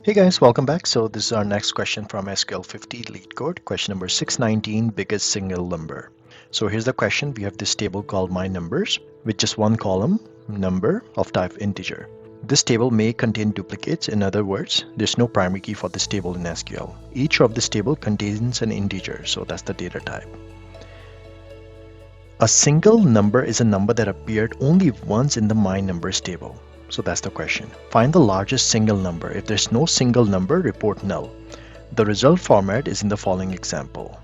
Hey guys, welcome back. So this is our next question from SQL 50 Leetcode, question number 619, biggest single number. So here's the question. We have this table called MyNumbers with just one column, number of type integer. This table may contain duplicates. In other words, there's no primary key for this table in SQL. Each of this table contains an integer, so that's the data type. A single number is a number that appeared only once in the MyNumbers table. So that's the question. Find the largest single number. If there's no single number, report null. The result format is in the following example.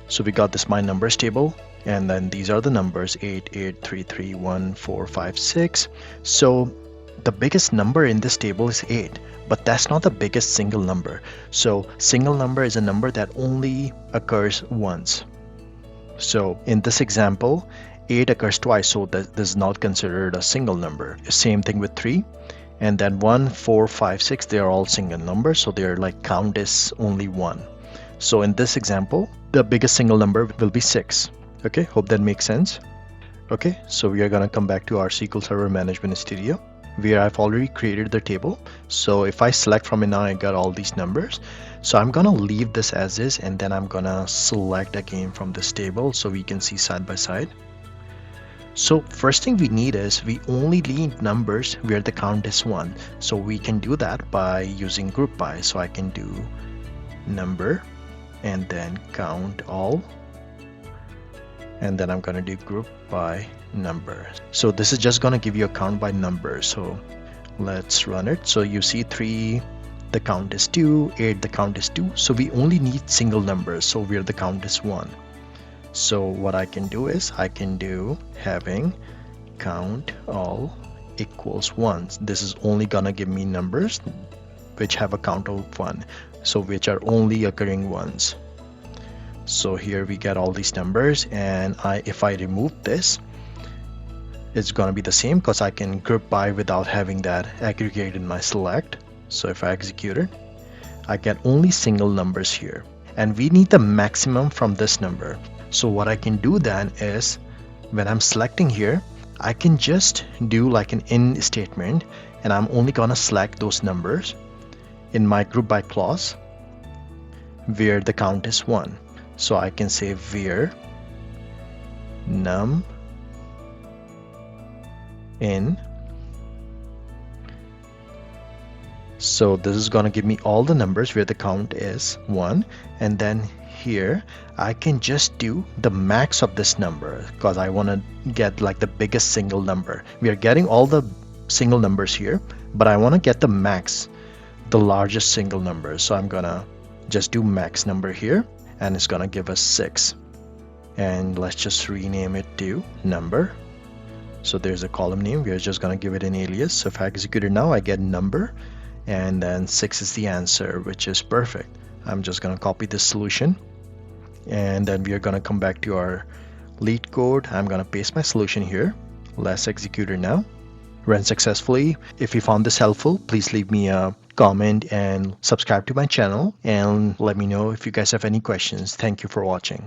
So we got this MyNumbers table, and then these are the numbers 8, 8, 3, 3, 1, 4, 5, 6. So the biggest number in this table is 8, but that's not the biggest single number. So single number is a number that only occurs once. So in this example, 8 occurs twice, so this is not considered a single number. Same thing with 3. And then 1, 4, 5, 6, they are all single numbers, so their count is only 1. So in this example, the biggest single number will be 6. Okay, hope that makes sense. Okay, so we are going to come back to our SQL Server Management Studio, where I've already created the table. So if I select from it now, I got all these numbers. So I'm gonna leave this as is, and then I'm gonna select again from this table so we can see side by side. So first thing we need is we only need numbers where the count is 1. So we can do that by using group by. So I can do number and then count all, and then I'm gonna do group by number. So this is just gonna give you a count by number. So let's run it. So you see 3, the count is 2, 8, the count is 2. So we only need single numbers, so where the count is 1. So what I can do is I can do having count all equals 1. This is only gonna give me numbers which have a count of 1, so which are only occurring once. So here we get all these numbers, and if I remove this, it's gonna be the same because I can group by without having that aggregate in my select. So if I execute it, I get only single numbers here, and we need the maximum from this number. So what I can do then is, when I'm selecting here, I can just do like an in statement, and I'm only gonna select those numbers in my group by clause where the count is 1. So I can say where num in. So this is gonna give me all the numbers where the count is 1, and then here I can just do the max of this number because I want to get like the biggest single number. We are getting all the single numbers here, but I want to get the max, the largest single number. So I'm gonna just do max number here, and it's gonna give us 6. And let's just rename it to number. So there's a column name. We're just gonna give it an alias. So if I execute it now, I get number, and then 6 is the answer, which is perfect. I'm just gonna copy this solution, and then we are gonna come back to our Leetcode. I'm gonna paste my solution here. Let's execute it now. Run successfully. If you found this helpful, please leave me a comment and subscribe to my channel, and let me know if you guys have any questions. Thank you for watching.